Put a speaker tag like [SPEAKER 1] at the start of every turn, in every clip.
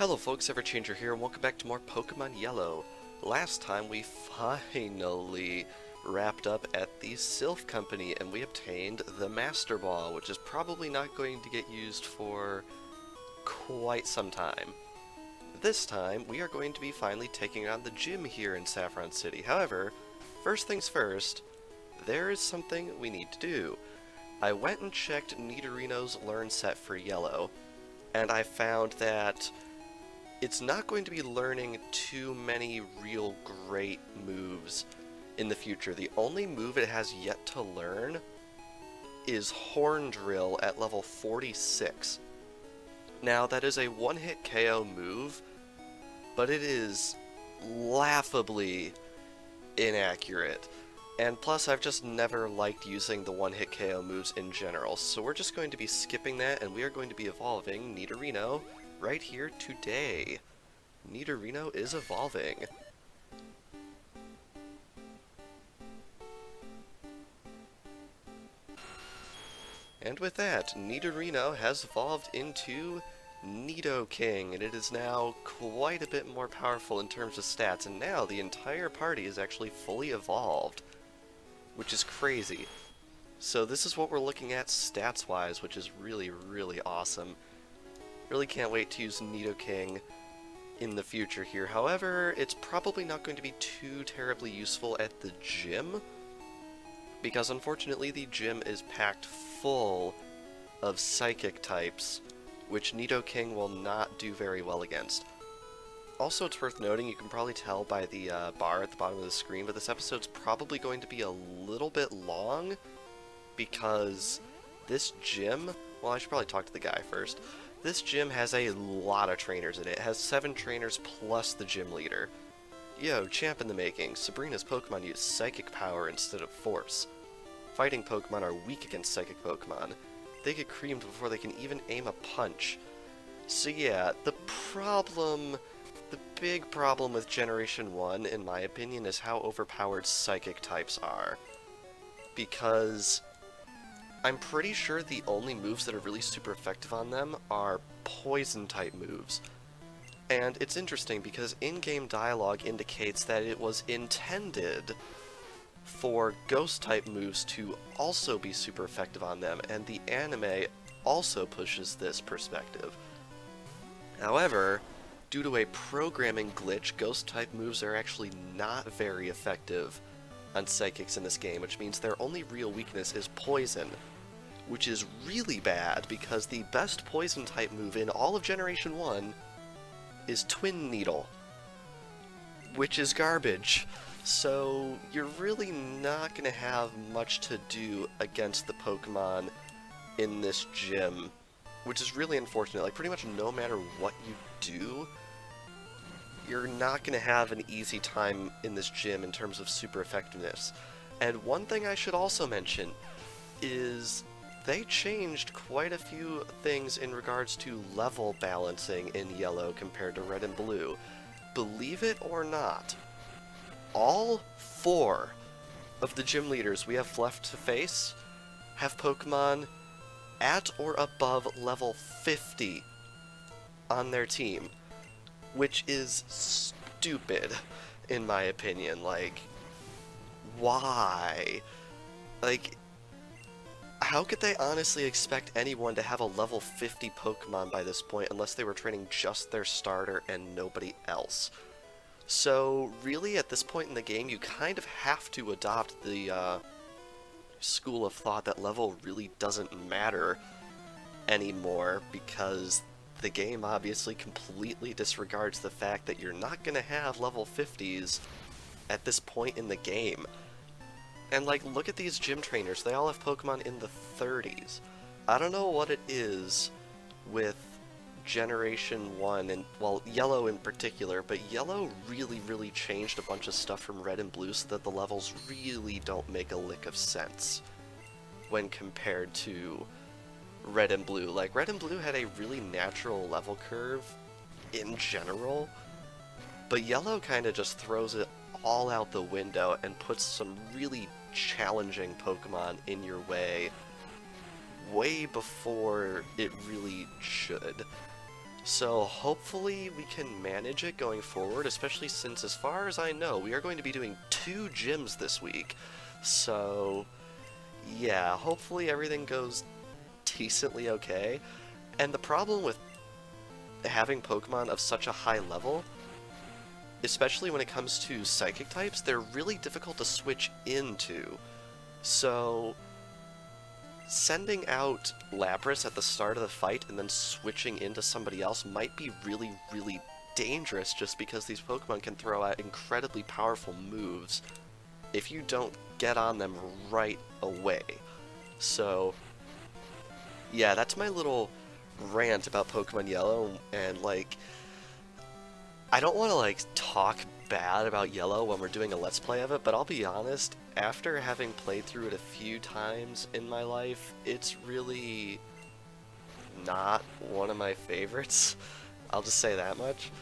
[SPEAKER 1] Hello folks, Everchanger here, and welcome back to more Pokemon Yellow. Last time we finally wrapped up at the Sylph Company and we obtained the Master Ball, which is probably not going to get used for quite some time. This time, we are going to be finally taking on the gym here in Saffron City. However, first things first, there is something we need to do. I went and checked Nidorino's Learn Set for Yellow, and I found that it's not going to be learning too many real great moves in the future. The only move it has yet to learn is Horn Drill at level 46. Now, that is a one-hit KO move, but it is laughably inaccurate. And plus, I've just never liked using the one-hit KO moves in general, so we're just going to be skipping that, and we are going to be evolving Nidorino right here today. Nidorino is evolving. And with that, Nidorino has evolved into Nidoking, and it is now quite a bit more powerful in terms of stats, and now the entire party is actually fully evolved, which is crazy. So this is what we're looking at stats-wise, which is really, really awesome. Really can't wait to use Nidoking in the future here. However, it's probably not going to be too terribly useful at the gym, because unfortunately the gym is packed full of psychic types, which Nidoking will not do very well against. Also, it's worth noting, you can probably tell by the bar at the bottom of the screen, but this episode's probably going to be a little bit long, because this gym, well, I should probably talk to the guy first. This gym has a lot of trainers in it. It has 7 trainers plus the gym leader. Yo, champ in the making. Sabrina's Pokemon use Psychic Power instead of Force. Fighting Pokemon are weak against Psychic Pokemon. They get creamed before they can even aim a punch. So yeah, the big problem with Generation 1, in my opinion, is how overpowered Psychic types are. Because I'm pretty sure the only moves that are really super effective on them are Poison-type moves. And it's interesting because in-game dialogue indicates that it was intended for Ghost-type moves to also be super effective on them, and the anime also pushes this perspective. However, due to a programming glitch, Ghost-type moves are actually not very effective on Psychics in this game, which means their only real weakness is Poison, which is really bad because the best Poison-type move in all of Generation 1 is Twin Needle, which is garbage. So you're really not going to have much to do against the Pokemon in this gym, which is really unfortunate. Like, pretty much no matter what you do, you're not going to have an easy time in this gym in terms of super effectiveness. And one thing I should also mention is they changed quite a few things in regards to level balancing in Yellow compared to Red and Blue. Believe it or not, all 4 of the gym leaders we have left to face have Pokemon at or above level 50 on their team, which is stupid, in my opinion. Like, why? Like, how could they honestly expect anyone to have a level 50 Pokemon by this point unless they were training just their starter and nobody else? So, really, at this point in the game, you kind of have to adopt the school of thought that level really doesn't matter anymore, because the game obviously completely disregards the fact that you're not going to have level 50s at this point in the game. And, like, look at these gym trainers. They all have Pokemon in the 30s. I don't know what it is with Generation 1, and, well, Yellow in particular, but Yellow really changed a bunch of stuff from Red and Blue so that the levels really don't make a lick of sense when compared to Red and Blue. Like, Red and Blue had a really natural level curve in general, but Yellow kind of just throws it all out the window and puts some really challenging Pokemon in your way way before it really should. So hopefully we can manage it going forward, especially since, as far as I know, we are going to be doing 2 gyms this week. So yeah, hopefully everything goes decently okay. And the problem with having Pokemon of such a high level, especially when it comes to Psychic types, they're really difficult to switch into. So sending out Lapras at the start of the fight and then switching into somebody else might be really, really dangerous, just because these Pokemon can throw out incredibly powerful moves if you don't get on them right away. So yeah, that's my little rant about Pokemon Yellow, and like, I don't want to like talk bad about Yellow when we're doing a Let's Play of it, but I'll be honest, after having played through it a few times in my life, it's really not one of my favorites. I'll just say that much.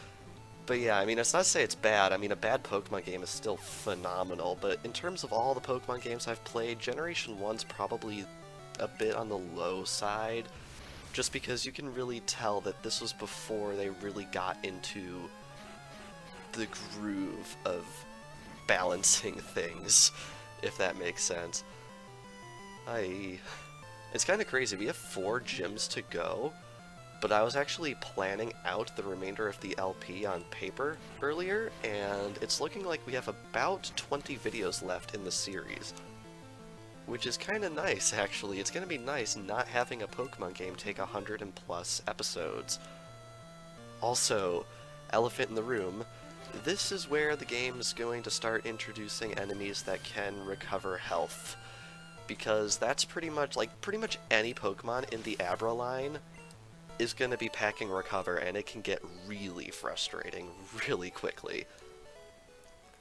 [SPEAKER 1] But yeah, I mean, it's not to say it's bad. I mean, a bad Pokemon game is still phenomenal, but in terms of all the Pokemon games I've played, Generation 1's probably a bit on the low side, just because you can really tell that this was before they really got into the groove of balancing things, if that makes sense. It's kind of crazy. We have 4 gyms to go, but I was actually planning out the remainder of the LP on paper earlier, and it's looking like we have about 20 videos left in the series, which is kind of nice, actually. It's going to be nice not having a Pokemon game take 100 and plus episodes. Also, elephant in the room, this is where the game is going to start introducing enemies that can recover health, because that's pretty much any Pokemon in the Abra line is going to be packing recover, and it can get really frustrating really quickly.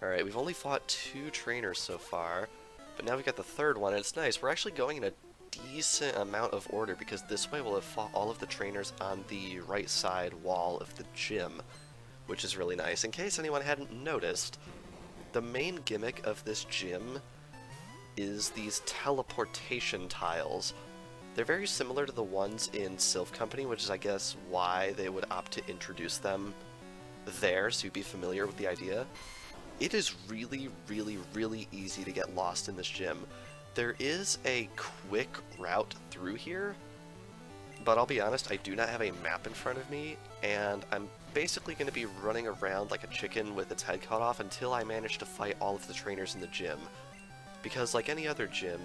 [SPEAKER 1] Alright, we've only fought 2 trainers so far, but now we got the 3rd one, and it's nice. We're actually going in a decent amount of order, because this way we'll have fought all of the trainers on the right side wall of the gym, which is really nice. In case anyone hadn't noticed, the main gimmick of this gym is these teleportation tiles. They're very similar to the ones in Sylph Company, which is, I guess, why they would opt to introduce them there, so you'd be familiar with the idea. It is really, really, really easy to get lost in this gym. There is a quick route through here, but I'll be honest, I do not have a map in front of me, and I'm basically going to be running around like a chicken with its head cut off until I manage to fight all of the trainers in the gym. Because like any other gym,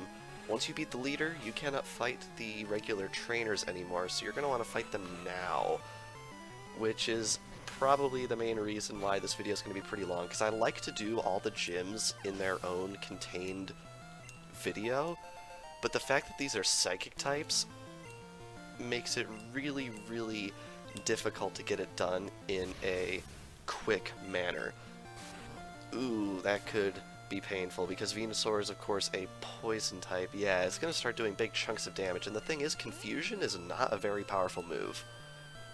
[SPEAKER 1] once you beat the leader, you cannot fight the regular trainers anymore, so you're going to want to fight them now. Which is probably the main reason why this video is going to be pretty long, because I like to do all the gyms in their own contained video, but the fact that these are psychic types makes it really, really difficult to get it done in a quick manner. Ooh, that could be painful, because Venusaur is of course a poison type. Yeah, it's going to start doing big chunks of damage, and the thing is, Confusion is not a very powerful move.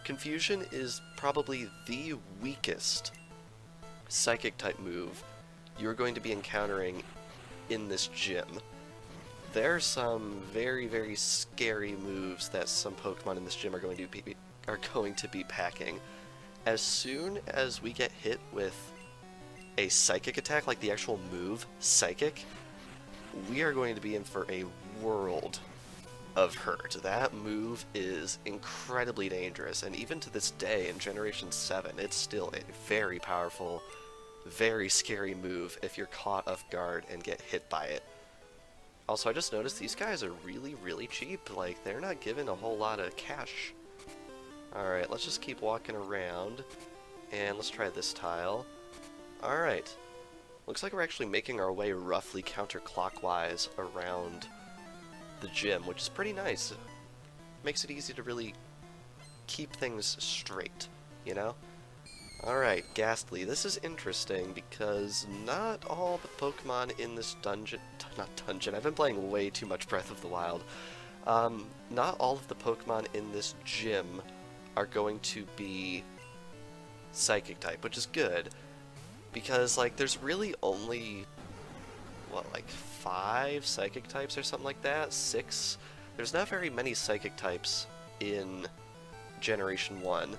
[SPEAKER 1] Confusion is probably the weakest psychic type move you're going to be encountering in this gym. There are some very, very scary moves that some Pokemon in this gym are going to be packing. As soon as we get hit with a psychic attack, like the actual move, Psychic, we are going to be in for a world of hurt. That move is incredibly dangerous, and even to this day, in Generation 7, it's still a very powerful, very scary move if you're caught off guard and get hit by it. Also, I just noticed these guys are really, really cheap. Like, they're not given a whole lot of cash. Alright, let's just keep walking around, and let's try this tile. Alright. Looks like we're actually making our way roughly counterclockwise around the gym, which is pretty nice. Makes it easy to really keep things straight, you know? Alright, Ghastly. This is interesting because not all the Pokemon in this dungeon, I've been playing way too much Breath of the Wild. Not all of the Pokemon in this gym are going to be Psychic type, which is good, because, like, there's really only, what, like 5 Psychic types or something like that? 6? There's not very many Psychic types in Generation 1.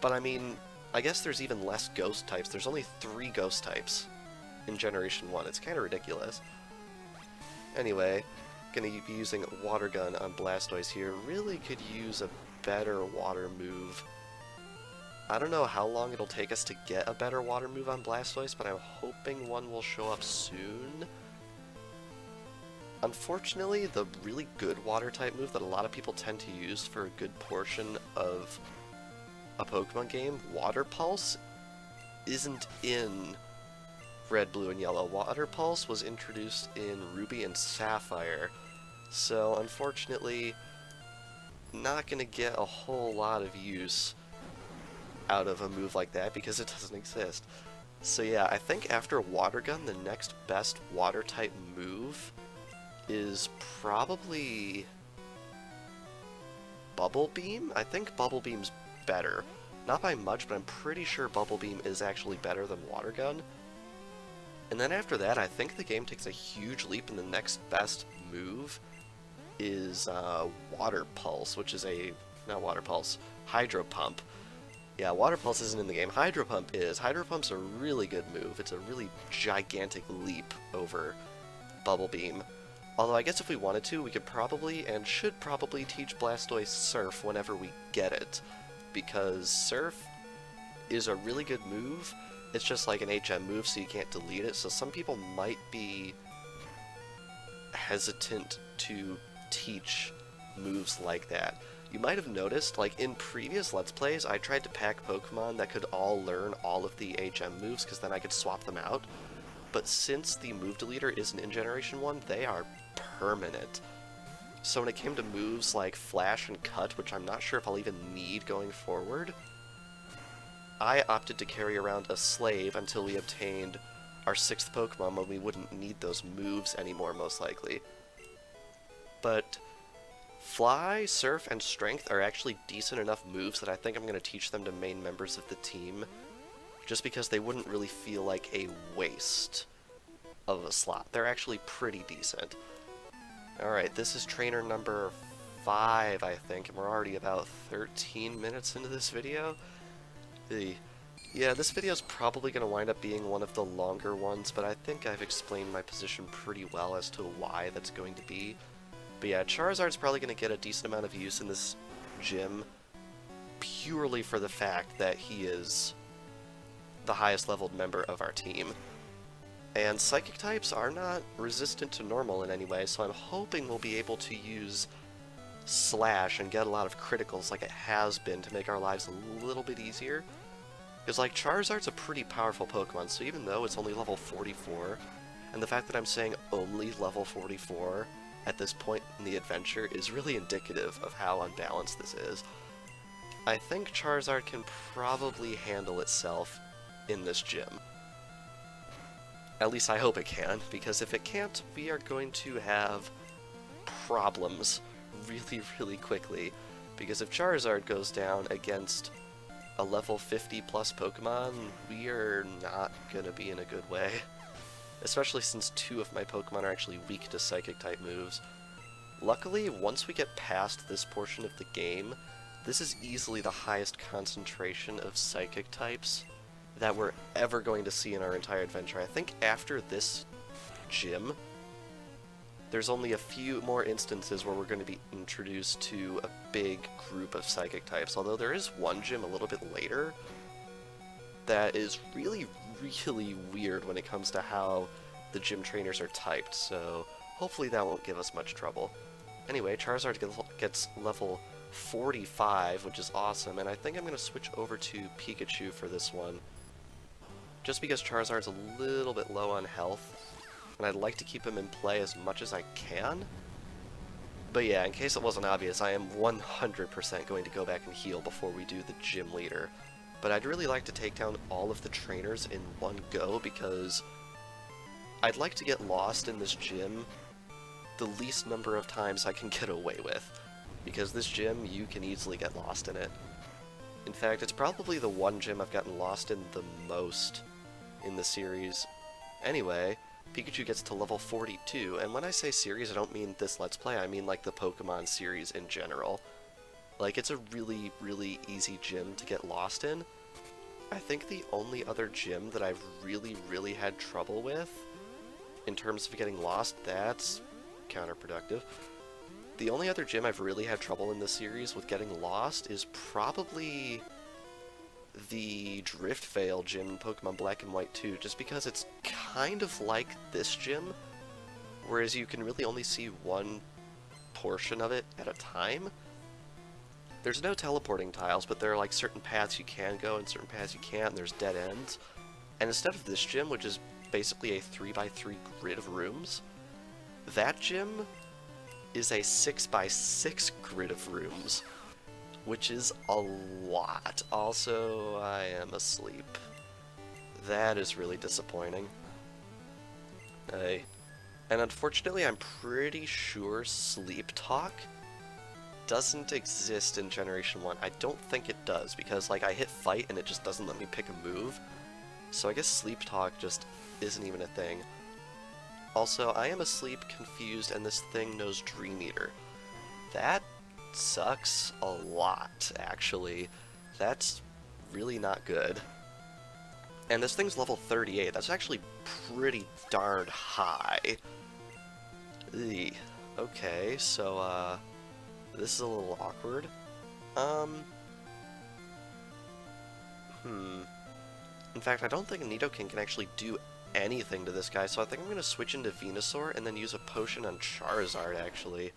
[SPEAKER 1] But I mean, I guess there's even less ghost types. There's only 3 ghost types in Generation 1. It's kind of ridiculous. Anyway, gonna be using Water Gun on Blastoise here. Really could use a better water move. I don't know how long it'll take us to get a better water move on Blastoise, but I'm hoping one will show up soon. Unfortunately, the really good water type move that a lot of people tend to use for a good portion of a Pokemon game, Water Pulse, isn't in Red, Blue, and Yellow. Water Pulse was introduced in Ruby and Sapphire, so unfortunately, not gonna get a whole lot of use out of a move like that because it doesn't exist. So yeah, I think after Water Gun, the next best water type move is probably Bubble Beam? I think Bubble Beam's better. Not by much, but I'm pretty sure Bubble Beam is actually better than Water Gun. And then after that, I think the game takes a huge leap, and the next best move is Water Pulse, which is not Water Pulse, Hydro Pump. Yeah, Water Pulse isn't in the game. Hydro Pump is. Hydro Pump's a really good move. It's a really gigantic leap over Bubble Beam. Although I guess if we wanted to, we could probably, and should probably, teach Blastoise Surf whenever we get it. Because Surf is a really good move. It's just like an HM move, so you can't delete it. So some people might be hesitant to teach moves like that. You might have noticed, like in previous Let's Plays, I tried to pack Pokemon that could all learn all of the HM moves, because then I could swap them out. But since the move deleter isn't in Generation 1, they are permanent. So when it came to moves like Flash and Cut, which I'm not sure if I'll even need going forward, I opted to carry around a Slave until we obtained our 6th Pokemon when we wouldn't need those moves anymore, most likely. But Fly, Surf, and Strength are actually decent enough moves that I think I'm going to teach them to main members of the team, just because they wouldn't really feel like a waste of a slot. They're actually pretty decent. Alright, this is trainer number 5, I think, and we're already about 13 minutes into this video. Yeah, this video is probably going to wind up being one of the longer ones, but I think I've explained my position pretty well as to why that's going to be. But yeah, Charizard's probably going to get a decent amount of use in this gym, purely for the fact that he is the highest leveled member of our team. And Psychic types are not resistant to normal in any way, so I'm hoping we'll be able to use Slash and get a lot of criticals like it has been to make our lives a little bit easier. Because, like, Charizard's a pretty powerful Pokemon, so even though it's only level 44, and the fact that I'm saying only level 44 at this point in the adventure is really indicative of how unbalanced this is. I think Charizard can probably handle itself in this gym. At least I hope it can, because if it can't, we are going to have problems really, really quickly. Because if Charizard goes down against a level 50 plus Pokemon, we are not gonna be in a good way. Especially since 2 of my Pokemon are actually weak to Psychic type moves. Luckily, once we get past this portion of the game, this is easily the highest concentration of Psychic types that we're ever going to see in our entire adventure. I think after this gym, there's only a few more instances where we're going to be introduced to a big group of Psychic types, although there is one gym a little bit later that is really, really weird when it comes to how the gym trainers are typed, so hopefully that won't give us much trouble. Anyway, Charizard gets level 45, which is awesome, and I think I'm going to switch over to Pikachu for this one, just because Charizard's a little bit low on health, and I'd like to keep him in play as much as I can. But yeah, in case it wasn't obvious, I am 100% going to go back and heal before we do the gym leader. But I'd really like to take down all of the trainers in one go, because I'd like to get lost in this gym the least number of times I can get away with. Because this gym, you can easily get lost in it. In fact, it's probably the one gym I've gotten lost in the most in the series. Anyway, Pikachu gets to level 42, and when I say series, I don't mean this Let's Play, I mean like the Pokemon series in general. Like, it's a really, really easy gym to get lost in. I think the only other gym that I've really, really had trouble with, in terms of getting lost, that's counterproductive. The only other gym I've really had trouble in this series with getting lost is probably the Drift Veil gym in Pokemon Black and White 2, just because it's kind of like this gym, whereas you can really only see one portion of it at a time. There's no teleporting tiles, but there are like certain paths you can go and certain paths you can't, and there's dead ends. And instead of this gym, which is basically a 3x3 grid of rooms, that gym is a 6x6 grid of rooms, which is a lot. Also, I am asleep. That is really disappointing. And unfortunately, I'm pretty sure Sleep Talk doesn't exist in Generation 1. I don't think it does, because like I hit fight and it just doesn't let me pick a move. So I guess Sleep Talk just isn't even a thing. Also, I am asleep, confused, and this thing knows Dream Eater. That sucks a lot, actually. That's really not good. And this thing's level 38. That's actually pretty darn high. Eey. Okay, so, this is a little awkward. In fact, I don't think Nidoking can actually do anything to this guy, so I think I'm going to switch into Venusaur and then use a potion on Charizard, actually.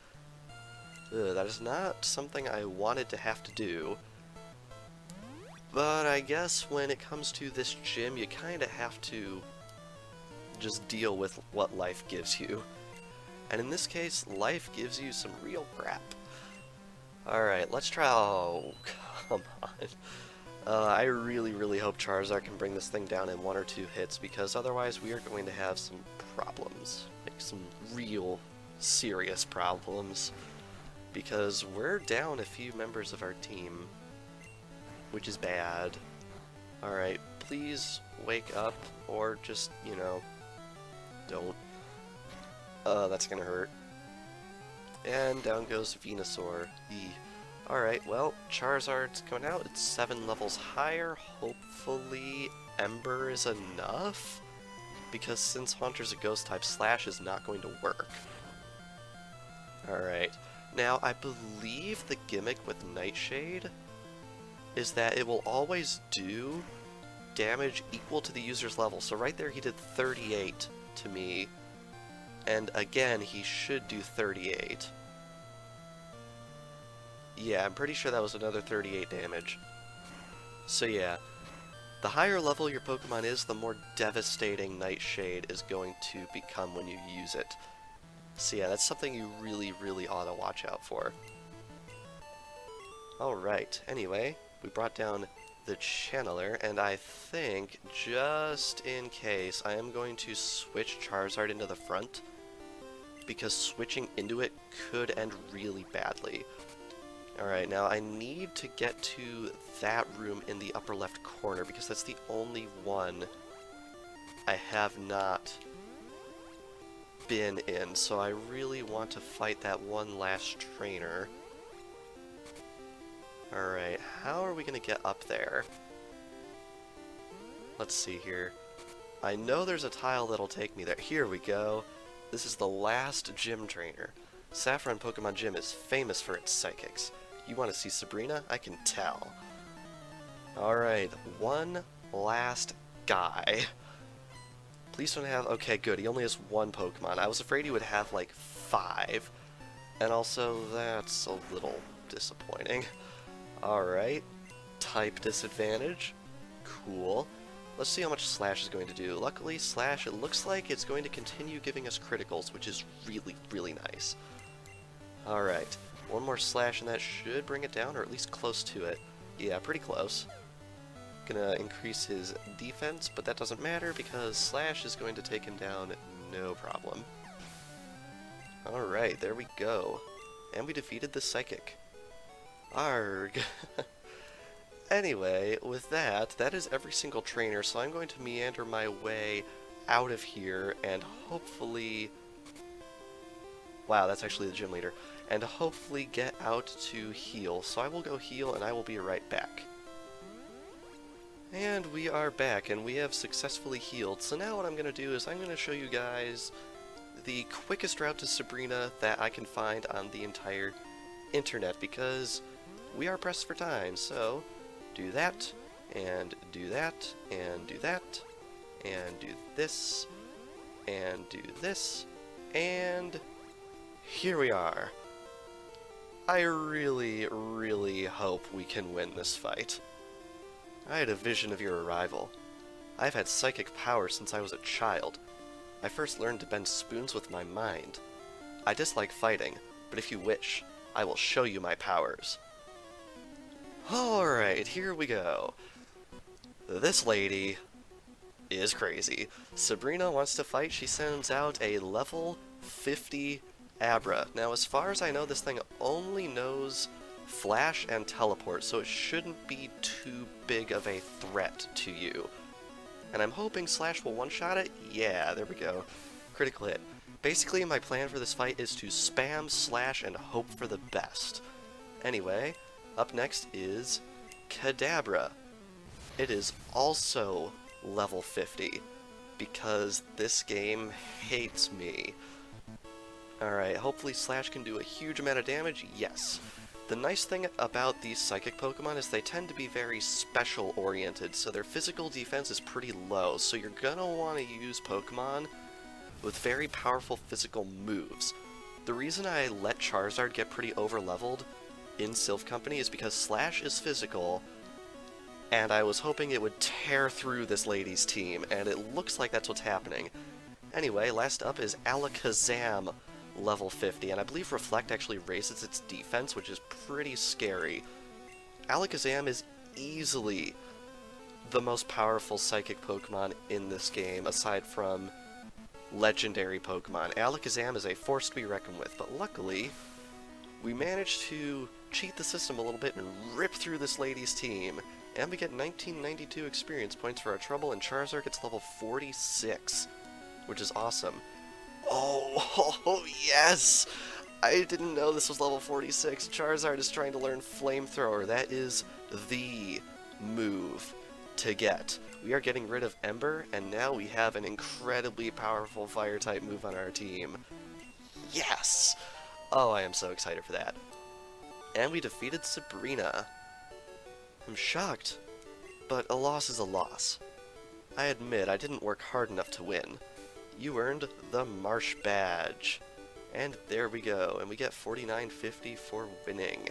[SPEAKER 1] Ugh, that is not something I wanted to have to do. But I guess when it comes to this gym, you kind of have to just deal with what life gives you. And in this case, life gives you some real crap. Alright, let's try... Oh, come on. I really, really hope Charizard can bring this thing down in 1 or 2 hits, because otherwise we are going to have some problems. Like, some real, serious problems. Because we're down a few members of our team, which is bad. Alright, please wake up, or just, you know, don't. That's gonna hurt. And down goes Venusaur. Alright, well, Charizard's coming out. It's 7 levels higher. Hopefully Ember is enough, because since Haunter's a ghost type, Slash is not going to work. Alright. Now, I believe the gimmick with Nightshade is that it will always do damage equal to the user's level. So right there he did 38 to me, and again he should do 38. Yeah, I'm pretty sure that was another 38 damage. So yeah, the higher level your Pokemon is, the more devastating Nightshade is going to become when you use it. So yeah, that's something you really, really ought to watch out for. Alright, anyway, we brought down the Channeler, and I think, just in case, I am going to switch Charizard into the front, because switching into it could end really badly. Alright, now I need to get to that room in the upper left corner, because that's the only one I have not been in, so I really want to fight that one last trainer. Alright, how are we going to get up there? Let's see here. I know there's a tile that'll take me there. Here we go. This is the last gym trainer. Saffron Pokemon Gym is famous for its psychics. You want to see Sabrina? I can tell. Alright, one last guy. Please don't have... Okay, good. He only has 1 Pokemon. I was afraid he would have, like, 5. And also, that's a little disappointing. Alright. Type disadvantage. Cool. Let's see how much Slash is going to do. Luckily, Slash, it looks like it's going to continue giving us criticals, which is really, really nice. Alright. 1 more Slash and that should bring it down, or at least close to it. Yeah, pretty close. Gonna increase his defense, but that doesn't matter because Slash is going to take him down no problem. Alright, there we go. And we defeated the Psychic. Arg. Anyway, with that, that is every single trainer, so I'm going to meander my way out of here and hopefully... Wow, that's actually the gym leader. and hopefully get out to heal. So I will go heal and I will be right back. And we are back, and we have successfully healed. So now what I'm going to do is I'm going to show you guys the quickest route to Sabrina that I can find on the entire internet, because we are pressed for time. So do that, and do that, and do that, and do this, and do this, and here we are. I really, really hope we can win this fight. I had a vision of your arrival. I've had psychic power since I was a child. I first learned to bend spoons with my mind. I dislike fighting, but if you wish, I will show you my powers. Alright, here we go. This lady is crazy. Sabrina wants to fight. She sends out a level 50 Abra. Now, as far as I know, this thing only knows Flash and Teleport, so it shouldn't be too big of a threat to you. And I'm hoping Slash will one-shot it. Yeah, there we go. Critical hit. Basically, my plan for this fight is to spam Slash and hope for the best. Anyway, up next is Kadabra. It is also level 50, because this game hates me. Alright, hopefully Slash can do a huge amount of damage. Yes. The nice thing about these psychic Pokemon is they tend to be very special oriented, so their physical defense is pretty low, so you're gonna want to use Pokemon with very powerful physical moves. The reason I let Charizard get pretty over-leveled in Sylph Company is because Slash is physical, and I was hoping it would tear through this lady's team, and it looks like that's what's happening. Anyway, last up is Alakazam, level 50, and I believe Reflect actually raises its defense, which is pretty scary. Alakazam is easily the most powerful psychic Pokemon in this game, aside from legendary Pokemon. Alakazam is a force to be reckoned with, but luckily, we managed to cheat the system a little bit and rip through this lady's team, and we get 1992 experience points for our trouble, and Charizard gets level 46, which is awesome. Oh, yes! I didn't know this was level 46. Charizard is trying to learn Flamethrower. That is the move to get. We are getting rid of Ember, and now we have an incredibly powerful Fire-type move on our team. Yes! Oh, I am so excited for that. And we defeated Sabrina. I'm shocked, but a loss is a loss. I admit I didn't work hard enough to win. You earned the Marsh Badge. And there we go, and we get 49.50 for winning.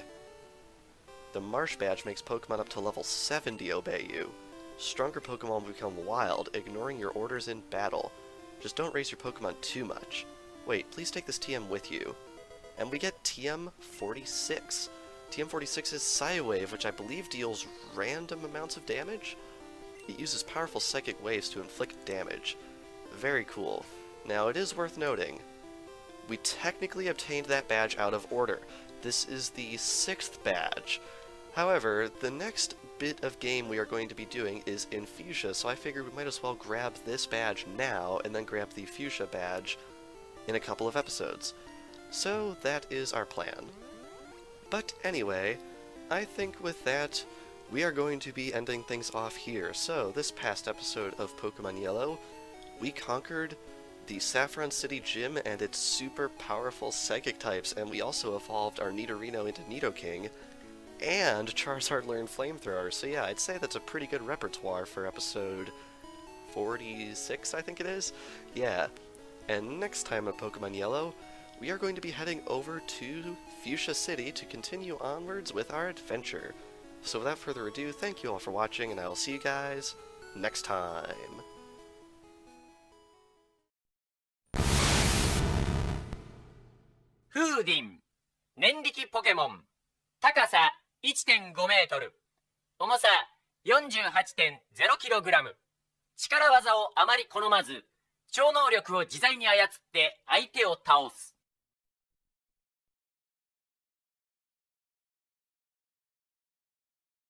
[SPEAKER 1] The Marsh Badge makes Pokemon up to level 70 obey you. Stronger Pokemon become wild, ignoring your orders in battle. Just don't raise your Pokemon too much. Wait, please take this TM with you. And we get TM46. TM46 is Psy-Wave, which I believe deals random amounts of damage? It uses powerful psychic waves to inflict damage. Very cool. Now, it is worth noting, we technically obtained that badge out of order. This is the 6th badge. However, the next bit of game we are going to be doing is in Fuchsia, so I figured we might as well grab this badge now, and then grab the Fuchsia badge in a couple of episodes. So, that is our plan. But anyway, I think with that, we are going to be ending things off here. So, this past episode of Pokémon Yellow, we conquered the Saffron City Gym and its super powerful psychic types, and we also evolved our Nidorino into Nidoking, and Charizard learned Flamethrower. So yeah, I'd say that's a pretty good repertoire for episode 46, I think it is? Yeah. And next time on Pokémon Yellow, we are going to be heading over to Fuchsia City to continue onwards with our adventure. So without further ado, thank you all for watching, and I will see you guys next time.
[SPEAKER 2] フーディン、念力ポケモン、高さ 1.5 メートル、重さ 48.0 キログラム、力技をあまり好まず、超能力を自在に操って相手を倒す。